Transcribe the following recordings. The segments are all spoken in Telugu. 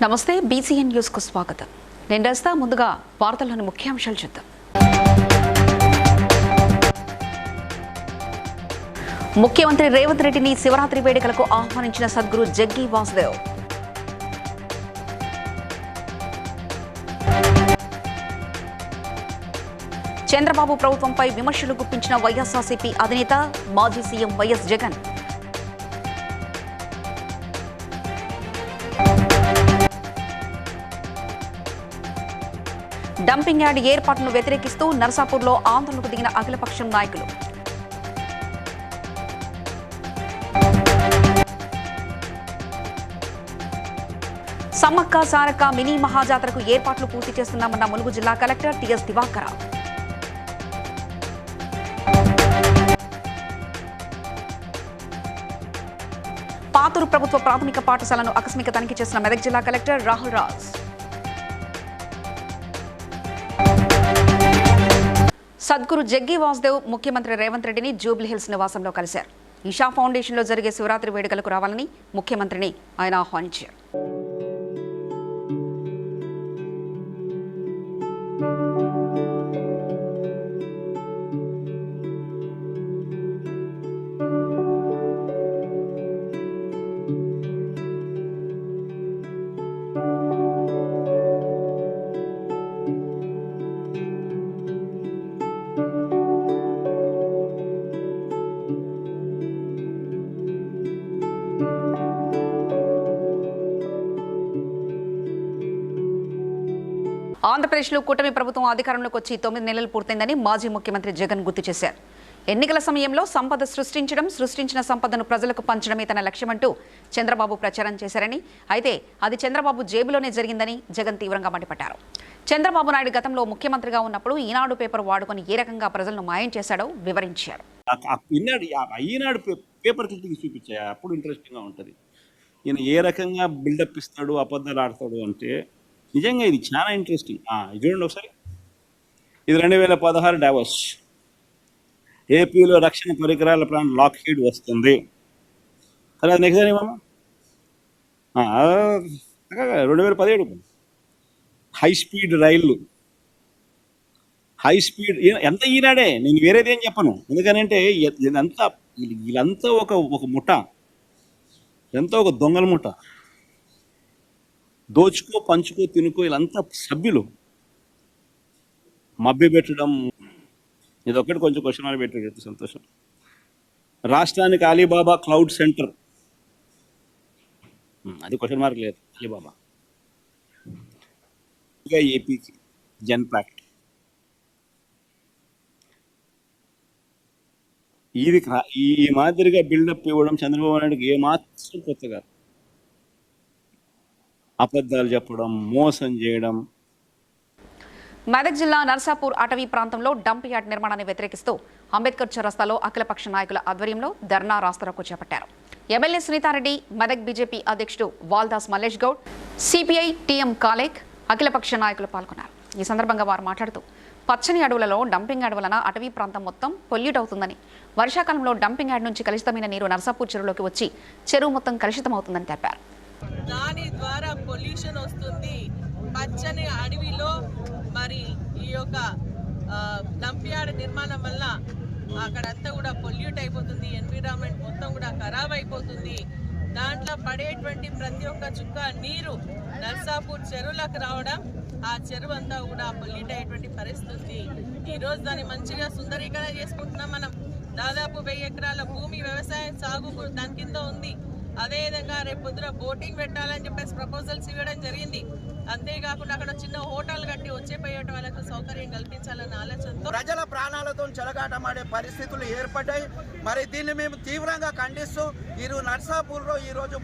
నమస్తే బీసీఎన్ న్యూస్ కు స్వాగతం. నేను రస్తా ముందుగా వార్తల్లోని ముఖ్యాంశాలు చూద్దాం. ముఖ్యమంత్రి రేవంత్ రెడ్డిని శివరాత్రి వేడుకలకు ఆహ్వానించిన సద్గురు జగ్గి వాసుదేవ్. చంద్రబాబు ప్రభుత్వంపై విమర్శలు గుప్పించిన వైఎస్ఆర్సీపీ అధినేత మాజీ CM YS Jagan. Dumping yard ఏర్పాటును వ్యతిరేకిస్తూ నర్సాపూర్లో ఆందోళనకు దిగిన అఖిలపక్షం నాయకులు. సమ్మక్క సారక్క మినీ మహాజాతరకు ఏర్పాట్లు పూర్తి చేస్తున్నామన్న ములుగు జిల్లా కలెక్టర్ టిఎస్ దివాకర. పాతూరు ప్రభుత్వ ప్రాథమిక పాఠశాలను ఆకస్మిక తనిఖీ చేసిన మెదక్ జిల్లా కలెక్టర్ రాహుల్ రాజ్. సద్గురు జగ్గి వాసుదేవ్ ముఖ్యమంత్రి రేవంత్ రెడ్డిని జూబ్లీహిల్స్ నివాసంలో కలిశారు. ఈషా ఫౌండేషన్లో జరిగే శివరాత్రి వేడుకలకు రావాలని ముఖ్యమంత్రిని ఆయన ఆహ్వానించారు. ఆంధ్రప్రదేశ్లో కూటమి ప్రభుత్వం అధికారంలోకి వచ్చి 9 నెలలు పూర్తయిందని మాజీ ముఖ్యమంత్రి జగన్ గుర్తు చేశారు. ఎన్నికల సమయంలో సంపద సృష్టించిన సంపదను ప్రజలకు పంచడమే తన లక్ష్యమంటూ చంద్రబాబు ప్రచారం చేశారని, అయితే అది చంద్రబాబు జేబులోనే జరిగిందని జగన్ తీవ్రంగా మండిపడ్డారు. చంద్రబాబు నాయుడు గతంలో ముఖ్యమంత్రిగా ఉన్నప్పుడు ఈనాడు పేపర్ వాడుకొని ఏ రకంగా ప్రజలను మాయం చేశాడో వివరించారు. ఈనాడు పేపర్ క్లిప్పింగ్ చూపించాయి, అప్పుడు ఇంట్రెస్టింగ్గా ఉంటుంది. ఈయన ఏ రకంగా బిల్డప్ ఇస్తాడు, అబద్ధాలు ఆడతాడు అంటే నిజంగా ఇది చాలా ఇంట్రెస్టింగ్. ఇది చూడండి ఒకసారి. ఇది 2016 డావోస్. ఏపీలో రక్షణ పరికరాల ప్లాంట్ లాక్హీడ్ వస్తుంది. అలా నెక్స్ట్ ఏమమ్మా 2017 హై స్పీడ్ రైళ్ళు, హై స్పీడ్ ఎంత ఈనాడే, నేను వేరేది ఏం చెప్పను. ఎందుకనంటే వీళ్ళంతా ఒక ముఠ, ఎంతో ఒక దొంగల ముఠ. దోచుకో పంచుకో తినుకో వీళ్ళంతా సభ్యులు. మభ్య పెట్టడం ఇది ఒక్కటి కొంచెం క్వశ్చన్ మార్క్ పెట్టాడు, సంతోషం. రాష్ట్రానికి అలీబాబా క్లౌడ్ సెంటర్, అది క్వశ్చన్ మార్క్ లేదు. అలీబాబా ఏపీకి జెన్పాక్ట్, ఇది ఈ మాదిరిగా బిల్డప్ ఇవ్వడం చంద్రబాబు నాయుడుకి ఏమాత్రం కొత్తగా. అబద్ధాలు చెప్పడం, మోసం చేయడం. మెదక్ జిల్లా నర్సాపూర్ అటవీ ప్రాంతంలో డంప్ యార్డ్ నిర్మాణాన్ని వ్యతిరేకిస్తూ అంబేద్కర్ చౌరస్తాలో అఖిలపక్ష నాయకుల ఆధ్వర్యంలో ధర్నా రాస్తారోకో చేపట్టారు. ఎమ్మెల్యే సునీతారెడ్డి, మెదక్ బీజేపీ అధ్యక్షుడు వాల్దాస్ మల్లేష్ గౌడ్, సిపిఐ టీఎం కాలేక్ అఖిలపక్ష నాయకులు పాల్గొన్నారు. ఈ సందర్భంగా వారు మాట్లాడుతూ పచ్చని అడవులలో డంపింగ్ యార్డ్ వలన అటవీ ప్రాంతం మొత్తం పొల్యూట్ అవుతుందని, వర్షాకాలంలో డంపింగ్ యార్డ్ నుంచి కలుషితమైన నీరు నర్సాపూర్ చెరువులోకి వచ్చి చెరువు మొత్తం కలుషితమవుతుందని తెలిపారు. దాని ద్వారా పొల్యూషన్ వస్తుంది. పచ్చని అడవిలో మరి ఈ యొక్క డంప్ యార్డ్ నిర్మాణం వల్ల అక్కడంతా కూడా పొల్యూట్ అయిపోతుంది. ఎన్విరాన్మెంట్ మొత్తం కూడా ఖరాబ్ అయిపోతుంది. దాంట్లో పడేటువంటి ప్రతి ఒక్క చుక్క నీరు నర్సాపూర్ చెరువులకు రావడం, ఆ చెరువు అంతా కూడా పొల్యూట్ అయ్యేటువంటి పరిస్థితి. ఈరోజు దాన్ని మంచిగా సుందరీకరణ చేసుకుంటున్నాం మనం. దాదాపు 1000 ఎకరాల భూమి వ్యవసాయం సాగు దాని కింద ఉంది. అదేవిధంగా రేపు పొద్దున బోటింగ్ పెట్టాలని చెప్పేసి ప్రపోజల్స్ ఇవ్వడం జరిగింది. అంతేకాకుండా అక్కడ చిన్న హోటల్ కట్టి వచ్చేపోయేట వాళ్ళకు సౌకర్యం కల్పించాలన్న ఆలోచనతో ప్రజల ప్రాణాలతో చెలగాటమాడే పరిస్థితులు ఏర్పడ్డాయి. మరి దీన్ని మేము తీవ్రంగా ఖండిస్తూ నర్సాపూర్లో ఈరోజు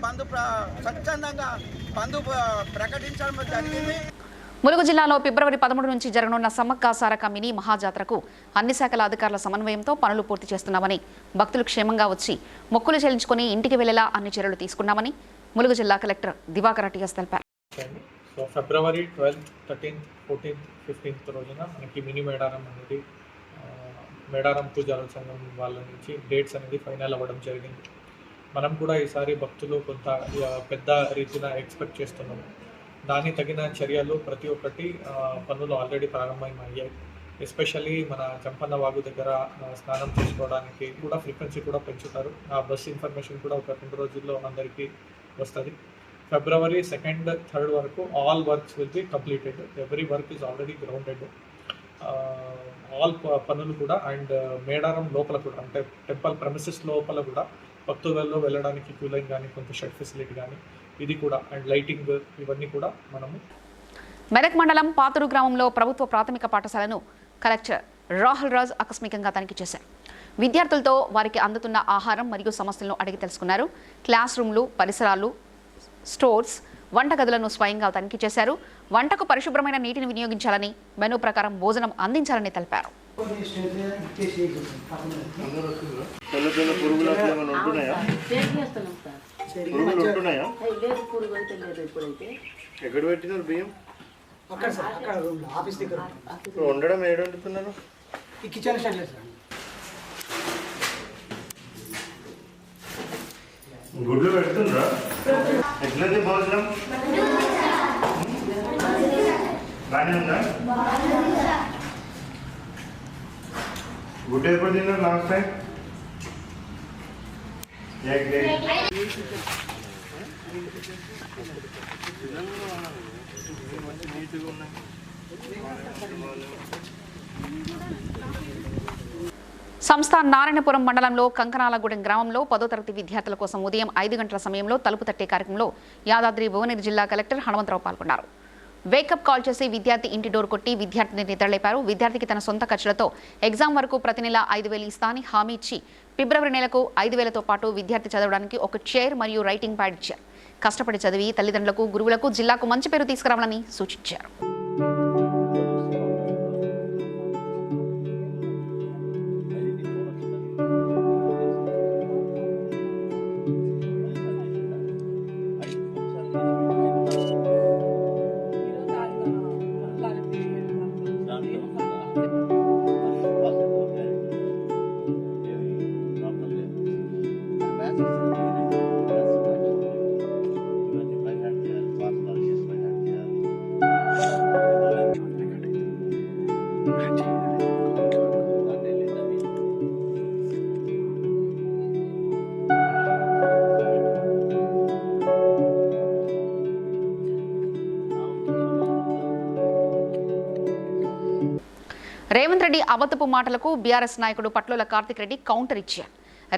స్వచ్ఛందంగా బంద్ ప్రకటించడం జరిగింది. ములుగు జిల్లాలో ఫిబ్రవరి 13 నుంచి జరగనున్న సమ్మక్క సారక్క మినీ మహాజాతరకు అన్ని శాఖల అధికారుల సమన్వయంతో పనులు పూర్తి చేస్తున్నామని, భక్తులు క్షేమంగా వచ్చి మొక్కులు చెల్లించుకుని ఇంటికి వెళ్లేలా అన్ని చర్యలు తీసుకున్నామని ములుగు జిల్లా కలెక్టర్ దివాకర్ టిఎస్ తెలిపారు. ఫిబ్రవరి 12, 13, 14, 15 రోజున మనకి మినీ మేడారం అనేది మేడారం పూజారుల సంఘం వాళ్ళ నుంచి డేట్స్ అనేది ఫైనల్ అవ్వడం జరిగింది. మనం కూడా ఈసారి భక్తులు కొంత పెద్ద రీతిన ఎక్స్పెక్ట్ చేస్తున్నాము. దానికి తగిన చర్యలు ప్రతి ఒక్కటి పనులు ఆల్రెడీ ప్రారంభమయ్యాయి. ఎస్పెషల్లీ మన జంపన్న వాగు దగ్గర స్నానం చేసుకోవడానికి కూడా ఫ్రీక్వెన్సీ కూడా పెంచుతారు. ఆ బస్ ఇన్ఫర్మేషన్ కూడా ఒక 2 రోజుల్లో అందరికీ వస్తుంది. February 2nd, 3rd వరకు all works will be completed. Every work is already grounded. All పనులు కూడా అండ్ మేడారం లోపల కూడా అంటే టెంపుల్ ప్రెమిసెస్ లోపల కూడా భక్తులలో వెళ్ళడానికి క్యూ లైన్ కానీ కొంత షెడ్ ఫెసిలిటీ కానీ ఇది కూడా అండ్ లైటింగ్ ఇవన్నీ కూడా మనము. మెదక్ మండలం పాతూరు గ్రామంలో ప్రభుత్వ ప్రాథమిక పాఠశాలను కలెక్టర్ రాహుల్ రాజ్ ఆకస్మికంగా తనిఖీ చేశారు. విద్యార్థులతో వారికి అందుతున్న ఆహారం మరియు సమస్యలను అడిగి తెలుసుకున్నారు. క్లాస్ రూమ్లు, పరిసరాలు, స్టోర్స్, వంటగదులను స్వయంగా తనిఖీ చేశారు. వంటకు పరిశుభ్రమైన నీటిని వినియోగించాలని, మెనూ ప్రకారం భోజనం అందించాలని తెలిపారు. ఎక్కడ పెట్టినారు బియ్యం? వండడం ఏడు వండుతున్నారు? ఈ కిచెన్ స్టైల్ సార్. గుడ్లు పెడుతుండ్రా? ఎట్లయితే భోజనం బాగానే ఉందా? గుడ్డు ఎప్పుడు తిన్నారు లాస్ట్ టైం? సంస్థ నారాయణపురం మండలంలో కంకనాలగూడెం గ్రామంలో 10వ తరగతి విద్యార్థుల కోసం ఉదయం 5 గంటల సమయంలో తలుపు తట్టే కార్యక్రమంలో యాదాద్రి భువనగిరి జిల్లా కలెక్టర్ హనుమంతరావు పాల్గొన్నారు. వేకప్ కాల్ చేసి విద్యార్థి ఇంటి డోర్ కొట్టి విద్యార్థిని నిద్రలేపారు. విద్యార్థికి తన సొంత ఖర్చులతో ఎగ్జామ్ వరకు ప్రతి నెల 5,000 ఇస్తా అని హామీ ఇచ్చి ఫిబ్రవరి నెలకు 5,000తో పాటు విద్యార్థి చదవడానికి ఒక చైర్ మరియు రైటింగ్ ప్యాడ్ ఇచ్చారు. కష్టపడి చదివి తల్లిదండ్రులకు, గురువులకు, జిల్లాకు మంచి పేరు తీసుకురావాలని సూచించారు. రేవంత్ రెడ్డి అబద్ధపు మాటలకు బీఆర్ఎస్ నాయకుడు పట్లోల కార్తిక్ రెడ్డి కౌంటర్ ఇచ్చారు.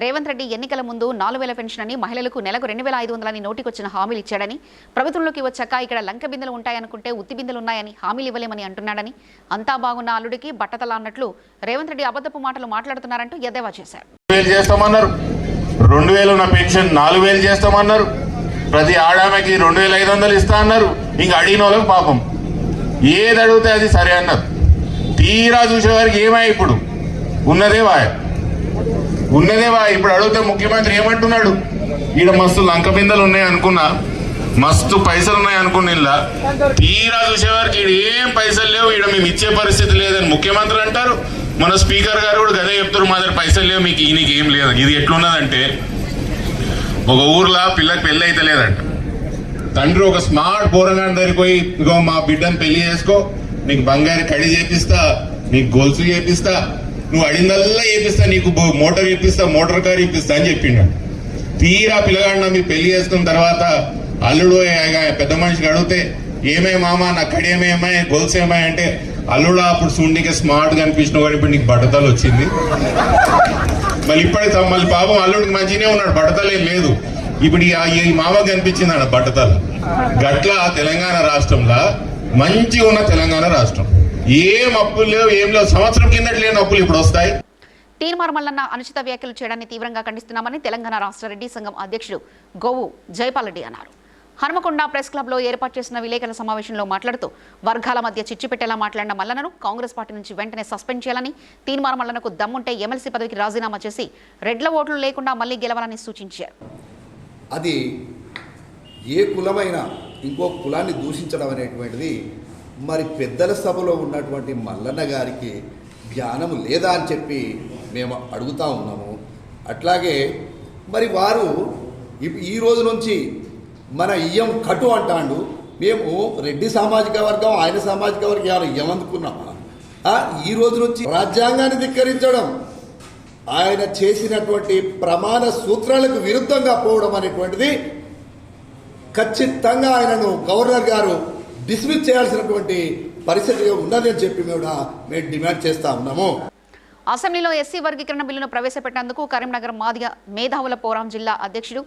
రేవంత్ రెడ్డి ఎన్నికల ముందు 4,000 పెన్షన్ అని, మహిళలకు నెలకు 2,500 అని నోటికొచ్చిన హామీలు ఇచ్చాడని, ప్రభుత్వంలోకి వచ్చాక ఇక్కడ లంక బిందెలు ఉంటాయనుకుంటే ఉత్తి బిందెలు ఉన్నాయని, హామీలు ఇవ్వలేమని అంటున్నాడని, అంతా బాగున్న అల్లుడికి బట్టతల అన్నట్లు రేవంత్ రెడ్డి అబద్ధపు మాటలు మాట్లాడుతున్నారంటూ ఎద్దేవా చేశారు. 2,000 ఉన్న పెన్షన్ 4,000 చేస్తామన్నారు. ప్రతి ఆడామెకి 2,500 ఇస్తా అన్నారు. ఇంక అడిగిన వాళ్ళకి పాపం ఏది అడిగితే అది సరే అన్నారు. తీరా చూసేవారికి ఏమా ఇప్పుడు ఉన్నదే వా ఇప్పుడు అడిగితే ముఖ్యమంత్రి ఏమంటున్నాడు? ఈడ మస్తు లంక బిందెలు ఉన్నాయి అనుకున్నా, మస్తు పైసలు ఉన్నాయి అనుకున్న ఇలా తీరా చూసేవారికి ఈడ ఏం పైసలు లేవు, ఈడ మేము ఇచ్చే పరిస్థితి లేదని ముఖ్యమంత్రి అంటారు. మన స్పీకర్ గారు కూడా గదే చెప్తారు, మా దగ్గర పైసలు లేవు, మీకు ఈయనకి ఏం లేదు. ఇది ఎట్లున్నదంటే ఒక ఊర్లో పిల్లకి పెళ్ళి అయితే లేదంట. తండ్రి ఒక స్మార్ట్ పోరగాని దగ్గరికి పోయి, ఇగో మా బిడ్డను పెళ్లి చేసుకో, నీకు బంగారు కడి చేపిస్తా, నీకు గొలుసు చేపిస్తా, నువ్వు అడిగిందల్లా చేపిస్తా, నీకు మోటార్ చేపిస్తా, మోటార్ కార్ చేపిస్తా అని చెప్పిండు. తీరా పిల్లగాడిన మీరు పెళ్లి చేసుకున్న తర్వాత అల్లుడు పెద్ద మనిషికి అడిగితే ఏమే మామ నా కడి ఏమేమా గొలుసు ఏమా అంటే, అల్లుడు అప్పుడు చూడడానికి స్మార్ట్ గా అనిపించిన వాడు ఇప్పుడు నీకు బట్టతలు వచ్చింది. మళ్ళీ మళ్ళీ పాపం అల్లుడికి మంచిగానే ఉన్నాడు, బట్టతలు ఏం లేదు. ఇప్పుడు ఈ మామకు కనిపించింది అన్న బట్టతలు. గట్ల తెలంగాణ రాష్ట్రంలో మంచిగా ఉన్న తెలంగాణ రాష్ట్రం ఏం అప్పులు లేవు, ఏం లేవు. సంవత్సరం కిందటి లేని అప్పులు ఇప్పుడు వస్తాయి. తీర్మార్ మల్లన్న అనుచిత వ్యాఖ్యలు చేయడాన్ని తీవ్రంగా ఖండిస్తున్నామని తెలంగాణ రాష్ట్ర రెడ్డి సంఘం అధ్యక్షుడు గోవు జైపాల్ రెడ్డి అన్నారు. హనుమకొండ ప్రెస్ క్లబ్లో ఏర్పాటు చేసిన విలేకరుల సమావేశంలో మాట్లాడుతూ వర్గాల మధ్య చిచ్చు పెట్టేలా మాట్లాడిన మల్లన్నను కాంగ్రెస్ పార్టీ నుంచి వెంటనే సస్పెండ్ చేయాలని, తీర్మార్ మల్లన్నకు దమ్ముంటే ఎమ్మెల్సీ పదవికి రాజీనామా చేసి రెడ్ల ఓట్లు లేకుండా మళ్లీ గెలవాలని సూచించారు. అది ఏ కులమైనా ఇంకో కులాన్ని దూషించడం అనేటువంటిది మరి పెద్దల సభలో ఉన్నటువంటి మల్లన్న గారికి జ్ఞానం లేదా అని చెప్పి మేము అడుగుతూ ఉన్నాము. అట్లాగే మరి వారు ఈ రోజు నుంచి మన ఇయ్యం కటు అంటాడు, మేము రెడ్డి సామాజిక వర్గం ఆయన సామాజిక వర్గం ఏమనుకున్నామా? ఈ రోజు నుంచి రాజ్యాంగాన్ని ధిక్కరించడం, ఆయన చేసినటువంటి ప్రమాణ సూత్రాలకు విరుద్ధంగా పోవడం అనేటువంటిది ఖచ్చితంగా ఆయనను గవర్నర్ గారు డిస్మిస్ చేయాల్సినటువంటి పరిస్థితి ఉన్నది అని చెప్పి మేము డిమాండ్ చేస్తా ఉన్నాము. అసెంబ్లీలో ఎస్సీ వర్గీకరణ బిల్లును ప్రవేశపెట్టేందుకు కరీంనగర్ మాదిగ మేధావుల పోరాం జిల్లా అధ్యక్షుడు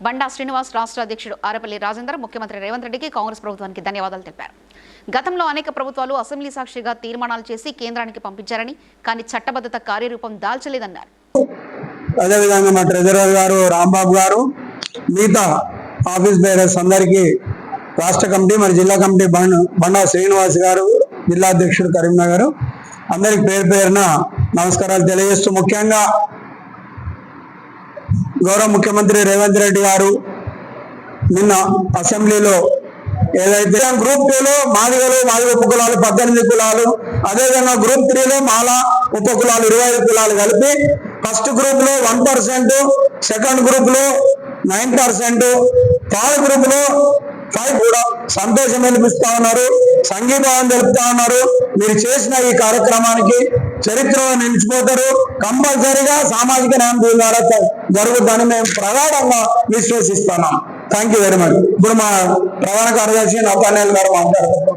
బండా శ్రీనివాస్, రాష్ట్ర అధ్యక్షుడు ఆరపల్లి రాజేందర్ ముఖ్యమంత్రి రేవంత్ రెడ్డికి, కాంగ్రెస్ ప్రభుత్వానికి ధన్యవాదాలు తెలిపారు. గతంలో అనేక ప్రభుత్వాలు అసెంబ్లీ సాక్షిగా తీర్మానాలు చేసి కేంద్రానికి పంపించారని, కానీ చట్టబద్ధత కార్యరూపం దాల్చలేదన్నారు. అదేవిధంగా మా ట్రెజరర్ గారు రాంబాబు గారు, మిగతా ఆఫీస్ బేరర్స్ అందరికీ రాష్ట్ర కమిటీ మరి జిల్లా కమిటీ బండా శ్రీనివాస్ గారు, జిల్లా అధ్యక్షుడు కరీంనగర్, అందరికి పేరు పేరున నమస్కారాలు తెలియజేస్తూ, ముఖ్యంగా గౌరవ ముఖ్యమంత్రి రేవంత్ రెడ్డి గారు నిన్న అసెంబ్లీలో ఏదైతే గ్రూప్ 2లో మాదిగ ఉపకులాలు 18 కులాలు, అదేవిధంగా గ్రూప్ 3లో మాల ఉపకులాలు 25 కులాలు కలిపి ఫస్ట్ గ్రూప్ లో 1%, సెకండ్ గ్రూప్ లో 9%, థర్డ్ గ్రూప్ లో 5 కూడా సంతోషం వెలిపిస్తా ఉన్నారు, సంఘీభావం తెలుపుతా ఉన్నారు. మీరు చేసిన ఈ కార్యక్రమానికి చరిత్రలో నిలిచిపోతారు. కంపల్సరీగా సామాజిక న్యాయం ద్వారా జరుగుతుందని మేము ప్రగాఢంగా విశ్వసిస్తున్నాం. Thank you very much. ఇప్పుడు మా ప్రధాన కార్యదర్శి నవపానేల్ గారు మాట్లాడుతున్నారు.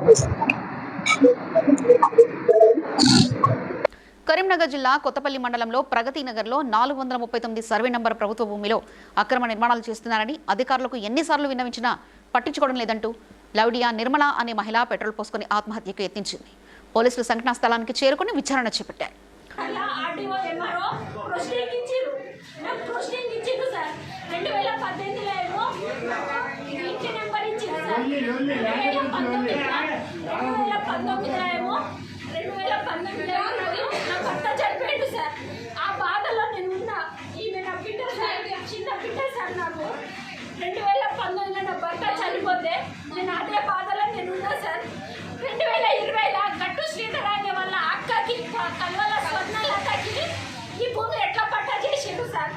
కరీంనగర్ జిల్లా కొత్తపల్లి మండలంలో ప్రగతి నగర్లో 439 సర్వే నంబర్ ప్రభుత్వ భూమిలో అక్రమ నిర్మాణాలు చేస్తున్నారని అధికారులకు ఎన్నిసార్లు విన్నవించినా పట్టించుకోవడం లేదంటూ లౌడియా నిర్మల అనే మహిళ పెట్రోల్ పోసుకుని ఆత్మహత్యకు యత్నించింది. పోలీసులు సంఘటనా స్థలానికి చేరుకుని విచారణ చేపట్టారు. ఆ బాధలో నేను ఉన్నా. ఈమె నా బిడ్డ సార్, చిన్న బిడ్డ సార్. నాకు 2019లో నా భర్త చనిపోతే నేను అదే బాధలో నేను ఉన్నా సార్. 2020లో గట్టు శ్రీధర్ అనే వాళ్ళ అక్కకి కల్వల స్వర్ణలతకి ఈ భూమి ఎట్లా పట్టా చేసిండు సార్.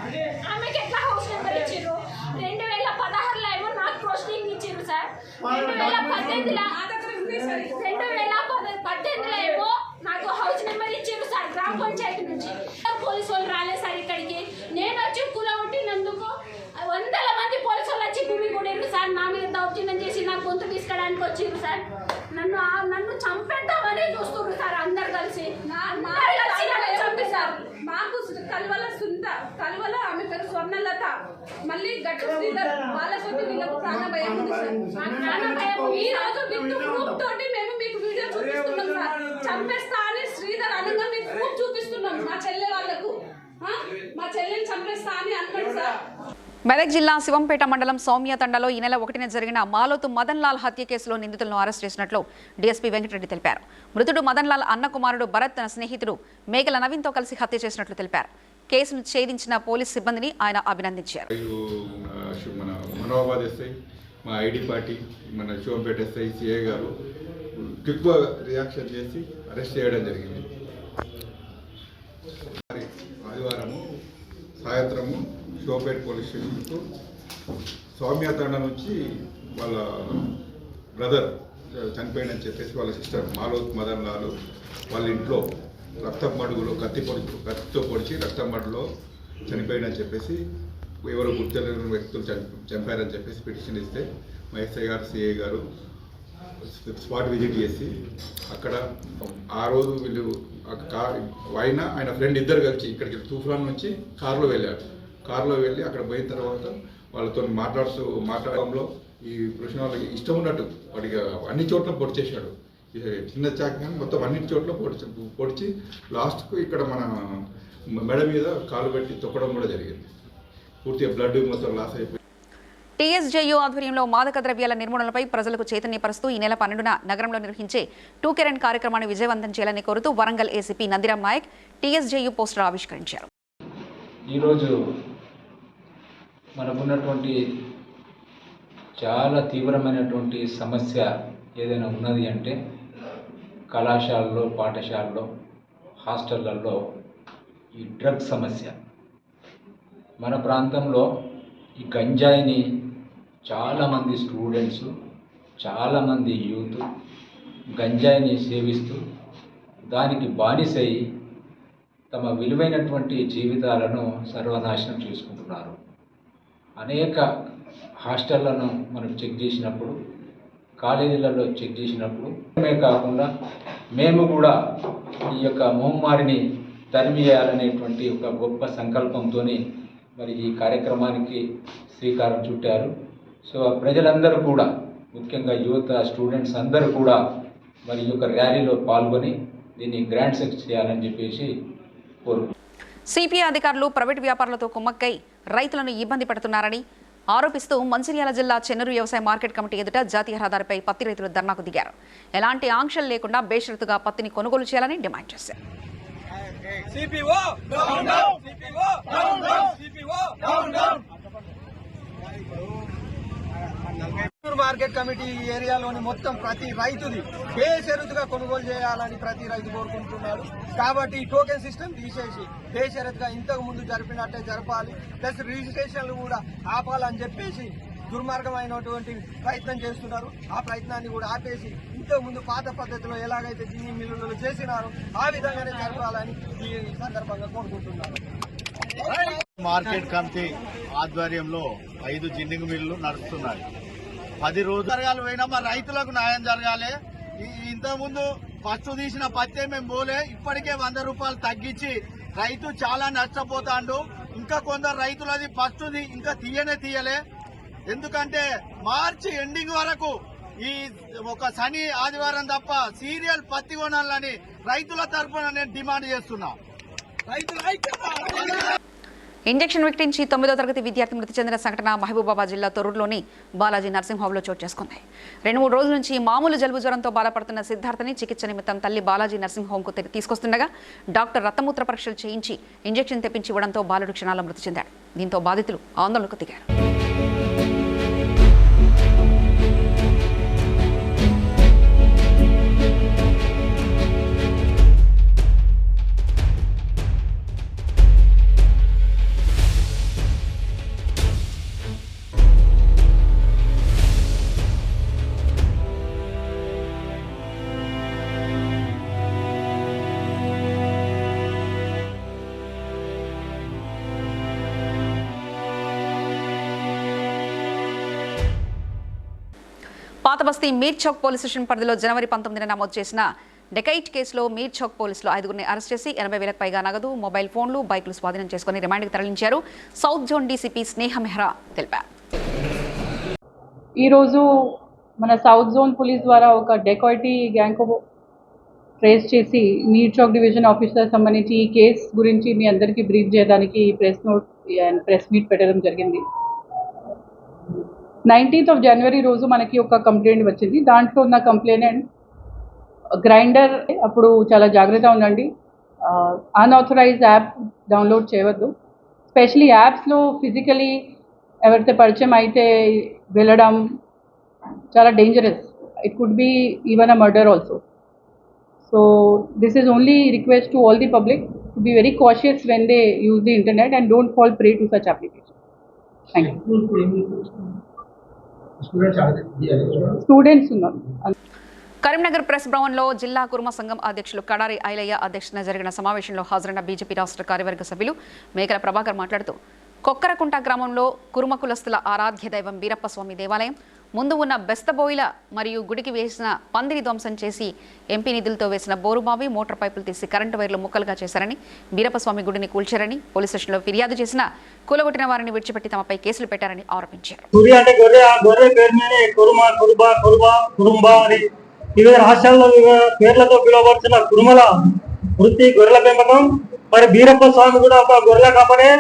ఆమెకి ఎట్లా హౌస్ నెంబర్ ఇచ్చిండ్రు. 2016లో ఏమో నాకు పోస్టింగ్ ఇచ్చిండ్రు సార్. 2018లో ఏమో నాకు హౌస్ నెంబర్ ఇచ్చిండ్రు సార్ గ్రామ పంచాయతీ నుంచి. పోలీసు వాళ్ళు రాలేదు సార్ ఇక్కడికి. నేను వచ్చి కుల ఉంటినందుకు వందల మంది పోలీసు వాళ్ళు వచ్చి భూమి కొట్టిండ్రు సార్. నా మీద దౌర్జన్యం చేసి నా గొంతు తీసుకోవడానికి వచ్చిండ్రు సార్. నన్ను చంపేద్దామని చూస్తున్నారు సార్. అందరు కలిసి చంపేశారు. మాకు కల్వల ఆమె పేరు స్వర్ణలత, మళ్ళీ గట్టు శ్రీధర్, వాళ్ళ కొద్ది వీళ్ళకు ప్రాణభయం ఉంది సార్. ప్రాణభయం ఈ రోజు విత్ ప్రూఫ్ తోటి మేము మీకు వీడియో చూపిస్తున్నాం సార్. చంపేస్తా అని శ్రీధర్ అనగా మీకు ప్రూఫ్ చూపిస్తున్నాం. మా చెల్లె వాళ్ళకు మా చెల్లెని చంపేస్తా అని అన్నాడు సార్. మెదక్ జిల్లా శివంపేట మండలం సౌమ్య తండాలో ఈ నెల 1న జరిగిన మాలోతు మదన్ లాల్ హత్య కేసులో నిందితులను అరెస్ట్ చేసినట్లు డీఎస్పీ వెంకటరెడ్డి తెలిపారు. మృతుడు మదన్ లాల్ అన్న కుమారుడు భరత్ తన స్నేహితుడు మేకల నవీన్తో కలిసి హత్య చేసినట్లు తెలిపారు. కేసును ఛేదించిన పోలీస్ సిబ్బందిని ఆయన అభినందించారు. మన మనోబాద్ ఎస్ఐ, మా ఐడి పార్టీ, మన శివంపేట ఎస్ఐ సిఐ గారు క్విక్గా రియాక్షన్ చేసి అరెస్ట్ చేయడం జరిగింది. ఆదివారము సాయంత్రము శివంపేట పోలీస్ స్టేషన్కు సౌమ్య తండ నుంచి వాళ్ళ బ్రదర్ చనిపోయిందని చెప్పేసి వాళ్ళ సిస్టర్ మాలోత్ మదన్ లాల్ వాళ్ళ ఇంట్లో రక్తం మడుగులో కత్తితో పొడిచి రక్తం మడుగులో చనిపోయిందని చెప్పేసి ఎవరు గుర్తులేని వ్యక్తులు చంపారని చెప్పేసి పిటిషన్ ఇస్తే మా ఎస్ఐ గారు సిఐ గారు స్పాట్ విజిట్ చేసి అక్కడ ఆ రోజు వీళ్ళు ఆయన ఫ్రెండ్ ఇద్దరు కలిసి ఇక్కడికి తూఫాన్ నుంచి కారులో వెళ్ళారు. కారులో వెళ్ళి అక్కడ పోయిన తర్వాత వాళ్ళతో మాట్లాడడంలో ఈ కృష్ణ వాళ్ళకి ఇష్టం ఉన్నట్టు వాడికి అన్ని చోట్ల పొడిచేశాడు. చిన్న చాక్ కానీ మొత్తం అన్ని చోట్ల పొడిచి లాస్ట్కు ఇక్కడ మన మెడ మీద కాలు పెట్టి తొక్కడం కూడా జరిగింది. పూర్తిగా బ్లడ్ మొత్తం లాస్ అయిపోయింది. టీఎస్జేయూ ఆధ్వర్యంలో మాదక ద్రవ్యాల నిర్మూలనపై ప్రజలకు చైతన్యపరుస్తూ ఈ నెల 12న నగరంలో నిర్వహించే 2K రన్ కార్యక్రమాన్ని విజయవంతం చేయాలని కోరుతూ వరంగల్ ఏసీపీ నందిరామ్ నాయక్ టీఎస్జేయూ పోస్టర్ ఆవిష్కరించారు. ఈరోజు మనకున్నటువంటి చాలా తీవ్రమైనటువంటి సమస్య ఏదైనా ఉన్నది అంటే కళాశాలలో, పాఠశాలలో, హాస్టళ్లలో ఈ డ్రగ్ సమస్య. మన ప్రాంతంలో ఈ గంజాయిని చాలామంది స్టూడెంట్స్ చాలామంది యూత్ గంజాయిని సేవిస్తూ దానికి బానిసై తమ విలువైనటువంటి జీవితాలను సర్వనాశనం చేసుకుంటున్నారు. అనేక హాస్టళ్లను మనం చెక్ చేసినప్పుడు, కాలేజీలలో చెక్ చేసినప్పుడు కాకుండా మేము కూడా ఈ యొక్క మహమ్మారిని తరిమివేయాలనేటువంటి ఒక గొప్ప సంకల్పంతో మరి ఈ కార్యక్రమానికి శ్రీకారం చుట్టారు. సో ప్రజలందరూ కూడా, ముఖ్యంగా యువత, స్టూడెంట్స్ అందరూ కూడా మరి ఈ యొక్క ర్యాలీలో పాల్గొని దీన్ని గ్రాండ్ సక్సెస్ చేయాలని చెప్పేసి కోరుకుంటున్నాను. సిపిఐ అధికారులు ప్రైవేటు వ్యాపారులతో కుమ్మక్కై రైతులను ఇబ్బంది పెడుతున్నారని ఆరోపిస్తూ మంచిర్యాల జిల్లా చెన్నూరు వ్యవసాయ మార్కెట్ కమిటీ ఎదుట జాతీయ రహదారిపై పత్తి రైతులు ధర్నాకు దిగారు. ఎలాంటి ఆంక్షలు లేకుండా బేషరతుగా పత్తిని కొనుగోలు చేయాలని డిమాండ్ చేశారు. మార్కెట్ కమిటీ ఏరియాలోని మొత్తం ప్రతి రైతుది బేషరతుగా కొనుగోలు చేయాలని ప్రతి రైతు కోరుకుంటున్నాడు. కాబట్టి ఈ టోకెన్ సిస్టమ్ తీసేసి బేషరతుగా ఇంతకు ముందు జరిపినట్టే జరపాలి, ప్లస్ రిజిస్ట్రేషన్లు కూడా ఆపాలని చెప్పేసి దుర్మార్గమైనటువంటి ప్రయత్నం చేస్తున్నారు. ఆ ప్రయత్నాన్ని కూడా ఆపేసి ఇంతకు ముందు పాత పద్ధతిలో ఎలాగైతే జిన్ని మిల్లులు చేసినారో ఆ విధంగానే జరపాలని ఈ సందర్భంగా కోరుకుంటున్నారు. మార్కెట్ కమిటీ ఆధ్వర్యంలో 5 జిన్నింగ్ మిల్లు నడుస్తున్నాయి. 10 రోజులు పోయినా మా రైతులకు న్యాయం జరగాలి. ఇంతకుముందు ఫస్ట్ తీసిన పత్తే మేము పోలే, ఇప్పటికే 100 రూపాయలు తగ్గించి రైతు చాలా నష్టపోతాడు. ఇంకా కొందరు రైతులది ఫస్ట్ది ఇంకా తీయలే. ఎందుకంటే మార్చి ఎండింగ్ వరకు ఈ ఒక శని ఆదివారం తప్ప సీరియల్ పత్తి కొనాలని రైతుల తరఫున నేను డిమాండ్ చేస్తున్నా. ఇంజెక్షన్ విక్టించి 9వ తరగతి విద్యార్థి మృతి చెందిన సంఘటన మహబూబాబాద్ జిల్లా తొర్రూరులోని బాలాజీ నర్సింగ్ హోంలో చోటు చేసుకుంది. 2-3 రోజుల నుంచి మామూలు జలుబు జ్వరంతో బాధపడుతున్న సిద్ధార్థని చికిత్స నిమిత్తం తల్లి బాలాజీ నర్సింగ్ హోంకు తీసుకొస్తుండగా డాక్టర్ రక్తమూత్ర పరీక్షలు చేయించి ఇంజెక్షన్ తెప్పించి ఇవ్వడంతో బాలుడు క్షణాల్లో మృతి చెందాడు. దీంతో బాధితులు ఆందోళనకు దిగారు. పాతబస్తీ మీర్ చౌక్ పోలీస్ స్టేషన్ పరిధిలో జనవరి 19న నమోదు చేసిన డెకైట్ కేసులో మీర్ చౌక్ పోలీసులు 5గురిని అరెస్ట్ చేసి 80,000కు పైగా నగదు, మొబైల్ ఫోన్లు, బైకులు స్వాధీనం చేసుకుని రిమాండ్కి తరలించారు. సౌత్ జోన్ డీసీపీ స్నేహ మెహ్రా తెలిపారు. ఈరోజు మన సౌత్ జోన్ పోలీస్ ద్వారా ఒక డెకాయిటీ గ్యాంగ్ ట్రేస్ చేసి మీర్ చౌక్ డివిజన్ ఆఫీసర్ సంబంధించి ఈ కేసు గురించి మీ అందరికీ బ్రీఫ్ చేయడానికి ప్రెస్ మీట్ పెట్టడం జరిగింది. 19th జనవరి రోజు మనకి ఒక కంప్లైంట్ వచ్చింది. దాంట్లో ఉన్న కంప్లైంట్ గ్రైండర్, అప్పుడు చాలా జాగ్రత్తగా ఉండండి, అన్ఆథరైజ్డ్ యాప్ డౌన్లోడ్ చేయవద్దు. స్పెషలీ యాప్స్లో ఫిజికలీ ఎవరితో పరిచయం అయితే వెళ్ళడం చాలా dangerous. It could be even a murder also. So this is only request to all the public to be very cautious when they use the internet and don't fall prey to such application. Thank you. Students ఉన్నారు. కరీంనగర్ ప్రెస్ భవన్లో జిల్లా కుర్మ సంఘం అధ్యక్షులు కడారి ఐలయ్య అధ్యక్షతన జరిగిన సమావేశంలో హాజరైన బీజేపీ రాష్ట్ర కార్యవర్గ సభ్యులు మేకల ప్రభాకర్ మాట్లాడుతూ కొక్కరకుంట గ్రామంలో కుర్మ కులస్తుల ఆరాధ్య దైవం వీరప్పస్వామి దేవాలయం ముందు ఉన్న బెస్తబోయిల మరియు గుడికి వేసిన పందిరి ధ్వంసం చేసి ఎంపీ నిధులతో వేసిన బోరుబావి, మోటార్ పైపులు తీసి కరెంటు వైర్లు ముక్కలుగా చేశారని, వీరప్పస్వామి గుడిని కూల్చారని, పోలీస్ స్టేషన్లో ఫిర్యాదు చేసిన కూలగొట్టిన వారిని విడిచిపెట్టి తమపై కేసులు పెట్టారని ఆరోపించారు. వివిధ రాష్ట్రాల్లో వివిధ పేర్లతో పిలువబడుతున్న కురుమల వృత్తి గొర్రెల పెంపకం. మరి వీరప్ప స్వామి కూడా ఒక గొర్రెల కాపనే.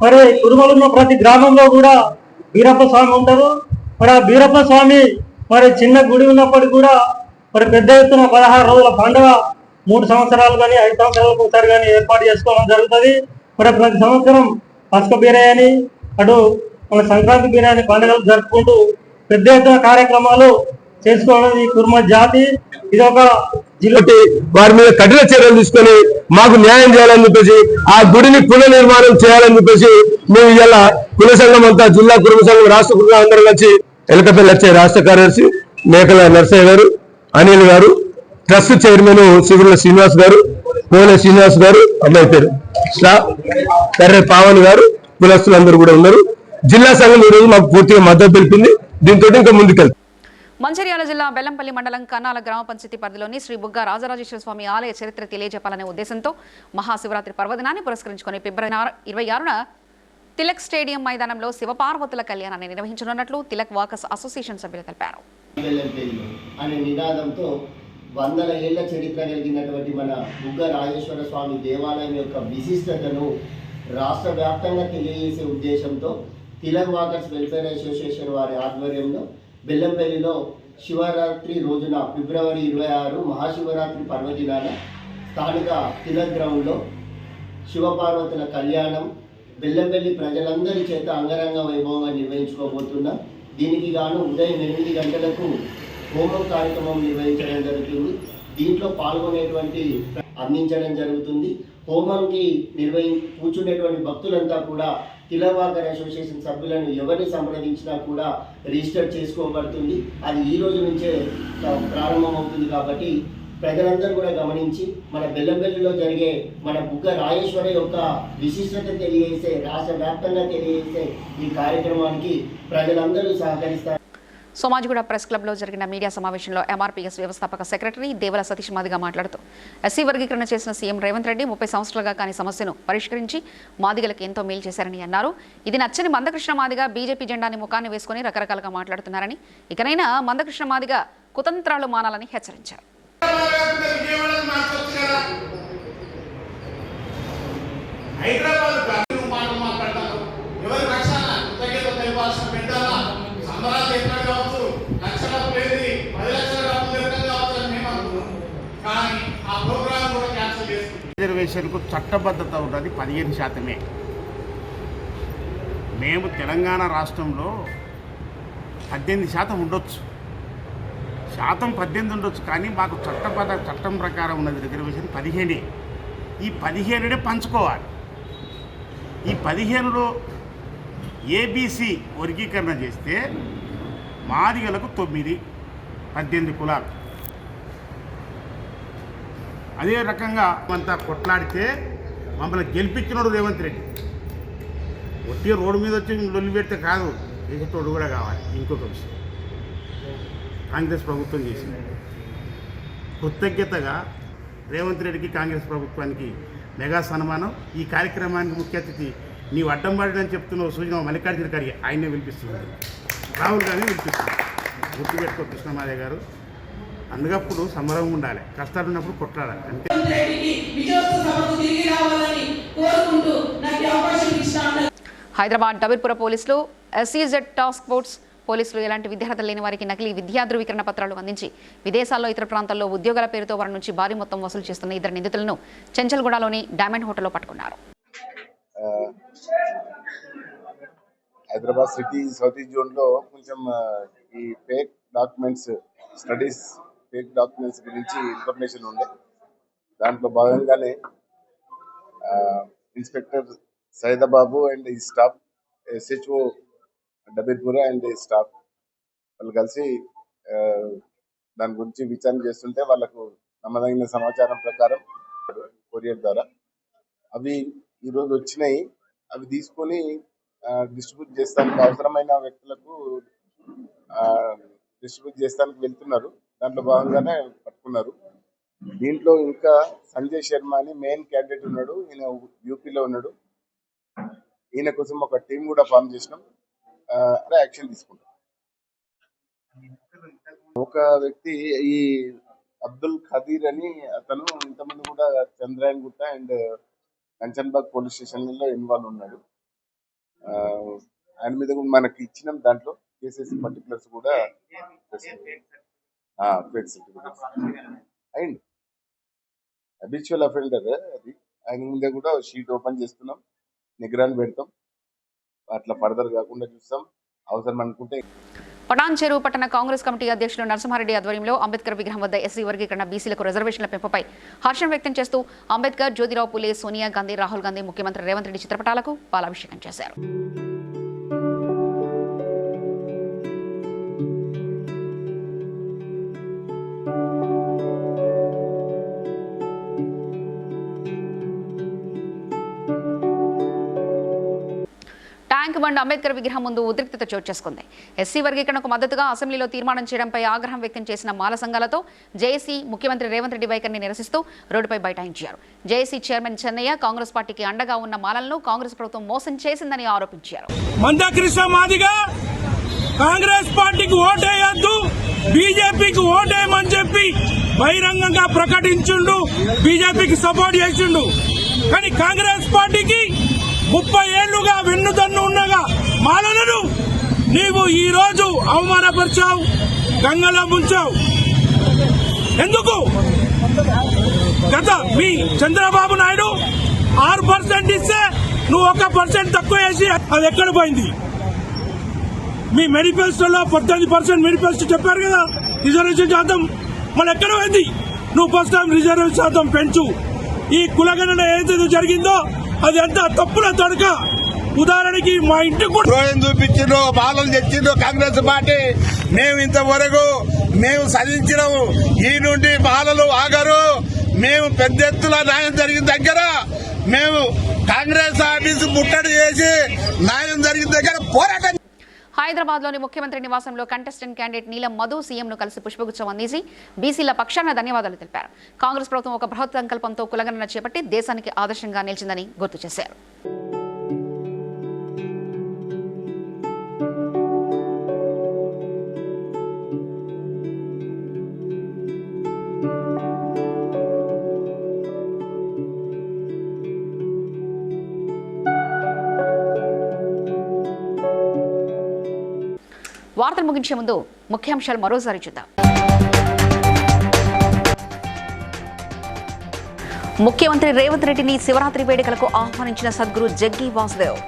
మరి కురుమలున్న ప్రతి గ్రామంలో కూడా వీరప్ప స్వామి ఉంటారు. మరి ఆ వీరప్ప స్వామి మరి చిన్న గుడి ఉన్నప్పటికీ కూడా మరి పెద్ద ఎత్తున 16 రోజుల పండుగ 3 సంవత్సరాలు కానీ 5 సంవత్సరాలకు ఒకసారి కానీ ఏర్పాటు చేసుకోవడం జరుగుతుంది. మరి ప్రతి సంవత్సరం పసుక బిర్యానీ, అటు మన సంక్రాంతి బిర్యానీ పండుగలు జరుపుకుంటూ పెద్ద ఎత్తున కార్యక్రమాలు చేసుకోవడం ఈ కుర్మ జాతి. ఇది ఒక జిల్లా వారి మీద కఠిన చర్యలు తీసుకొని మాకు న్యాయం చేయాలని చెప్పేసి, ఆ గుడిని పునర్నిర్మాణం చేయాలని చెప్పేసి మేము ఇలా కుల సంఘం అంతా, జిల్లా కుర్మ సంఘం రాష్ట్ర కుర్మ అందరం కలిసి ఎలకపల్లి వచ్చే రాష్ట్ర కార్యదర్శి మేకల నరసయ్య గారు, అనిల్ గారు, ట్రస్ట్ చైర్మన్ సివిల్ శ్రీనివాస్ గారు, కోలే శ్రీనివాస్ గారు, అమ్మాయి పేరు కర్రె పావన్ గారు, కులస్తులందరూ కూడా ఉన్నారు. జిల్లా సంఘం ఈరోజు మాకు పూర్తిగా మద్దతు తెలిపింది. దీంతో ఇంకా ముందుకెళ్తాం. మంచిర్యాల జిల్లా బెల్లంపల్లి మండలం కన్నాల గ్రామ పంచాయతీ పరిధిలోని శ్రీ బుగ్గ రాజరాజేశ్వర స్వామి ఆలయ చరిత్ర తెలియజెప్పాలనే ఉద్దేశంతో మహాశివరాత్రి పర్వదినాన్ని పురస్కరించుకుని ఫిబ్రవరి 26న తిలక్ స్టేడియం మైదానంలో శివపార్వతుల కళ్యాణాన్ని నిర్వహించనున్నట్లు తిలక్ వాకర్స్ అసోసియేషన్ సభ్యులు తెలిపారు. అనే నినాదంతో వందల ఏళ్ల చరిత్ర కలిగినటువంటి మన బుగ్గ రాజేశ్వర స్వామి దేవాలయం యొక్క విశిష్టతను రాష్ట్ర వ్యాప్తంగా తెలియజేసే ఉద్దేశంతో తిలక్ వాకర్స్ వెల్ఫేర్ అసోసియేషన్ వారి ఆధ్వర్యంలో బెల్లంపల్లిలో శివరాత్రి రోజున ఫిబ్రవరి 26 మహాశివరాత్రి పర్వదినాన స్థానిక తిలక్ గ్రౌండ్లో శివపార్వతుల కళ్యాణం బెల్లంపల్లి ప్రజలందరి చేత అంగరంగ వైభవంగా నిర్వహించుకోబోతున్నాం. దీనికి గాను ఉదయం 8 గంటలకు హోమం కార్యక్రమం నిర్వహించడం జరుగుతుంది. దీంట్లో పాల్గొనేటువంటి అందించడం జరుగుతుంది. హోమంకి కూర్చునేటువంటి భక్తులంతా కూడా తిలవాకర్ అసోసియేషన్ సభ్యులను ఎవరిని సంప్రదించినా కూడా రిజిస్టర్ చేసుకోబడుతుంది. అది ఈ రోజు నుంచే ప్రారంభమవుతుంది. కాబట్టి ప్రజలందరూ కూడా గమనించి మన బెల్లంపల్లిలో జరిగే మన బుగ్గ రాజేశ్వర యొక్క విశిష్టత తెలియజేసే రాష్ట్ర వ్యాప్తంగా తెలియజేసే ఈ కార్యక్రమానికి ప్రజలందరూ సహకరిస్తారు. సోమాజిగూడ ప్రెస్ క్లబ్లో జరిగిన మీడియా సమావేశంలో ఎంఆర్పీఎస్ వ్యవస్థాపక సెక్రటరీ దేవల సతీష్ మాదిగా మాట్లాడుతూ ఎస్సీ వర్గీకరణ చేసిన సీఎం రేవంత్ రెడ్డి 30 సంవత్సరాలుగా కాని సమస్యను పరిష్కరించి మాదిగలకు ఎంతో మేలు చేశారని అన్నారు. ఇది నచ్చని మందకృష్ణ మాదిగా బీజేపీ జెండాని ముఖాన్ని వేసుకుని రకరకాలుగా మాట్లాడుతున్నారని, ఇకనైనా మందకృష్ణ మాదిగా కుతంత్రాలు మానాలని హెచ్చరించారు. రిజర్వేషన్కు చట్టబద్ధత ఉన్నది 15%. మేము తెలంగాణ రాష్ట్రంలో 18% ఉండొచ్చు, 18% ఉండొచ్చు, కానీ మాకు చట్టం ప్రకారం ఉన్నది రిజర్వేషన్ 15. ఈ 15 పంచుకోవాలి. ఈ 15లో ఏబీసీ వర్గీకరణ చేస్తే మాదిగలకు 9, 18 కులాలు. అదే రకంగా అంతా కొట్లాడితే మమ్మల్ని గెలిపించినోడు రేవంత్ రెడ్డి. ఒట్టి రోడ్డు మీద వచ్చి లొల్లి పెడితే కాదు, వేసేటోడు కూడా కావాలి. ఇంకొక విషయం, కాంగ్రెస్ ప్రభుత్వం చేసింది. కృతజ్ఞతగా రేవంత్ రెడ్డికి కాంగ్రెస్ ప్రభుత్వానికి మెగా సన్మానం. ఈ కార్యక్రమానికి ముఖ్య అతిథి నీవు అడ్డం పడని చెప్తున్నావు సూచన మల్లికార్జున ఖర్గే, ఆయనే పిలిపిస్తుంది, రాహుల్ గాంధీ పిలిపిస్తుంది. గుర్తుపెట్టుకో కృష్ణమాదయ్య గారు. అందుకప్పుడు సమరం ఉండాలి, కష్టాలు ఉన్నప్పుడు కొట్లాడాలి. అంతే. హైదరాబాద్ డబిర్పుర పోలీసులు ఎస్ఈజెడ్ టాస్క్ ఫోర్స్ పోలీసులు ఎలాంటి విద్యార్హతలు లేని వారికి నకిలీ విద్యా ధృవీకరణ పత్రాలు అందించి విదేశాల్లో ఇతర ప్రాంతాల్లో ఉద్యోగాల పేరుతో వారి నుంచి భారీ మొత్తం వసూలు చేస్తున్న 2 నిందితులను చెంచల్గూడలోని డైమండ్ హోటల్లో పట్టుకున్నారు. హైదరాబాద్ సిటీ సౌత్ ఈస్ట్ జోన్లో కొంచెం ఈ fake documents studies fake documents గురించి ఇన్ఫర్మేషన్ ఉండే. దాంట్లో భాగంగానే ఇన్స్పెక్టర్ సైదాబాబు అండ్ ఈ స్టాఫ్, ఎస్హెచ్ఓ డబిర్పుర అండ్ ఈ స్టాఫ్ వాళ్ళు కలిసి దాని గురించి విచారణ చేస్తుంటే వాళ్ళకు నమ్మదగిన సమాచారం ప్రకారం కొరియర్ ద్వారా అవి ఈరోజు వచ్చినాయి. అవి తీసుకొని డిస్ట్రిబ్యూట్ చేస్తానికి అవసరమైన వ్యక్తులకు డిస్ట్రిబ్యూట్ చేస్తానికి వెళ్తున్నారు. దాంట్లో భాగంగానే పట్టుకున్నారు. దీంట్లో ఇంకా సంజయ్ శర్మ అని మెయిన్ క్యాండిడేట్ ఉన్నాడు, ఈయన యూపీలో ఉన్నాడు. ఈయన కోసం ఒక టీం కూడా ఫామ్ చేసినాం, యాక్షన్ తీసుకుంటాం. ఒక వ్యక్తి ఈ అబ్దుల్ ఖదీర్ అని అతను ఇంతకుముందు కూడా చంద్రాయన్ గుట్ట అండ్ కంచన్బాగ్ పోలీస్ స్టేషన్లలో ఇన్వాల్వ్ ఉన్నాడు. ఆయన మీద కూడా మనకి ఇచ్చిన దాంట్లో కేసెస్ పర్టికులర్స్ కూడా ఫేక్ సర్టిఫికేట్స్ అండ్ అబిచువల్ అఫెండర్. అది ఆయన ముందే కూడా షీట్ ఓపెన్ చేస్తున్నాం, నిగరాన్ని పెడతాం, అట్లా ఫర్దర్ కాకుండా చూస్తాం. అవసరం అనుకుంటే పటాన్ చెరువు పట్టణ కాంగ్రెస్ కమిటీ అధ్యక్షులు నరసింహారెడ్డి ఆధ్వర్యంలో అంబేద్కర్ విగ్రహం వద్ద ఎస్సీ వర్గీకరణ బీసీలకు రిజర్వేషన్ల పెంపుపై హర్షం వ్యక్తం చేస్తూ అంబేద్కర్, జ్యోతిరావు పులే, సోనియా గాంధీ, రాహుల్ గాంధీ, ముఖ్యమంత్రి రేవంత్ రెడ్డి చిత్రపటాలకు పాలాభిషేకం చేశారు. ట్యాంక్ బండ్ అంబేద్కర్ విగ్రహం ముందు ఉద్రిక్తత చోటు చేసుకుంది. ఎస్సీ వర్గీకరణకు మద్దతుగా అసెంబ్లీలో తీర్మానం చేయడంపై ఆగ్రహం వ్యక్తం చేసిన మాల సంఘాలతో జేఏసీ ముఖ్యమంత్రి రేవంత్ రెడ్డి వైఖరిని నిరసిస్తూ రోడ్డుపై బైఠాయించారు. జేఏసీ చైర్మన్ చెన్నయ్య కాంగ్రెస్ పార్టీకి అండగా ఉన్న మాలలను కాంగ్రెస్ ప్రభుత్వం మోసం చేసిందని ఆరోపించారు. మందకృష్ణ మాదిగా కాంగ్రెస్ పార్టీకి ఓటేయద్దు, బీజేపీకి ఓటేయమని చెప్పి బహిరంగంగా ప్రకటించుండు, బీజేపీకి సపోర్ట్ చేసిండు. కానీ కాంగ్రెస్ పార్టీకి 30 ఏళ్లుగా వెన్నుదన్ను ఉండగా మాలలను నీవు ఈ రోజు అవమానపరిచావు, గంగలో ముంచావు. ఎందుకు? గత మీ చంద్రబాబు నాయుడు 6% ఇస్తే నువ్వు 1% తక్కువ వేసి అది ఎక్కడ పోయింది? మీ మేనిఫెస్టోలో 18% మేనిఫెస్టో చెప్పారు కదా రిజర్వేషన్ శాతం, మళ్ళీ ఎక్కడ పోయింది? నువ్వు ఫస్ట్ టైం రిజర్వేషన్ శాతం పెంచు. ఈ కులగణన ఏదైతే జరిగిందో అది అంతా తప్పుల తడక. ఉదాహరణకి మా ఇంటికి కూడా చూపించిండ్రు, బాలను తెచ్చిండ్రు కాంగ్రెస్ పార్టీ. మేము ఇంతవరకు మేము సాధించినాము. ఈ నుండి బాలలు ఆగరు. మేము పెద్ద ఎత్తున న్యాయం జరిగిన దగ్గర మేము కాంగ్రెస్ ఆఫీసు ముట్టడి చేసి న్యాయం జరిగిన దగ్గర పోరాటం. హైదరాబాద్లోని ముఖ్యమంత్రి నివాసంలో కంటెస్టెంట్ క్యాండిడేట్ నీలం మధు సీఎంను కలిసి పుష్పగుచ్చం అందించి బీసీల పక్షాన ధన్యవాదాలు తెలిపారు. కాంగ్రెస్ ప్రభుత్వం ఒక బృహత్ సంకల్పంతో కులగణన చేపట్టి దేశానికి ఆదర్శంగా నిలిచిందని గుర్తు చేశారు. వార్తలు ముగించే ముందు ముఖ్యాంశాలు మరోసారి చూద్దాం. ముఖ్యమంత్రి రేవంత్ రెడ్డిని శివరాత్రి వేడుకలకు ఆహ్వానించిన సద్గురు జగ్గి వాసుదేవ్.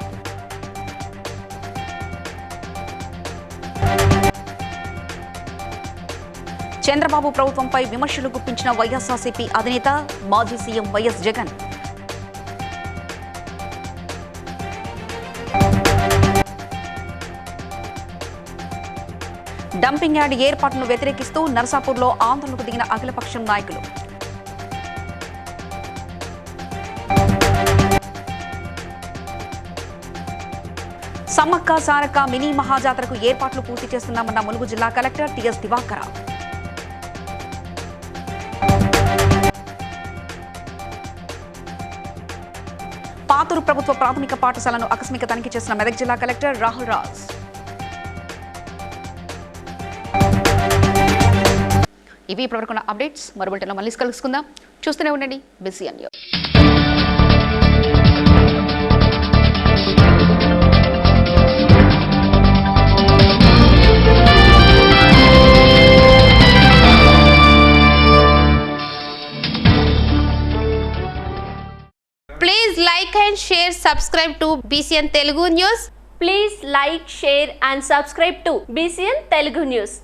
చంద్రబాబు ప్రభుత్వంపై విమర్శలు గుప్పించిన వైఎస్ఆర్సీపీ అధినేత మాజీ CM YS Jagan. Dumping yard ఏర్పాటును వ్యతిరేకిస్తూ నర్సాపూర్లో ఆందోళనకు దిగిన అఖిలపక్షం నాయకులు. సమ్మక్క సారక్క మినీ మహాజాతరకు ఏర్పాట్లు పూర్తి చేస్తున్నామన్న ములుగు జిల్లా కలెక్టర్ టిఎస్ దివాకర. పాతూరు ప్రభుత్వ ప్రాథమిక పాఠశాలను ఆకస్మిక తనిఖీ చేసిన మెదక్ జిల్లా కలెక్టర్ రాహుల్ రాజ్. ఇవి ఇప్పటివరకున్న అప్డేట్స్. మరో బులెటిన్లో మళ్ళీ కలుసుకుందాం. చూస్తూనే ఉండండి BCN news. Please like and share, subscribe to BCN Telugu News. Please like, share and subscribe to BCN Telugu News.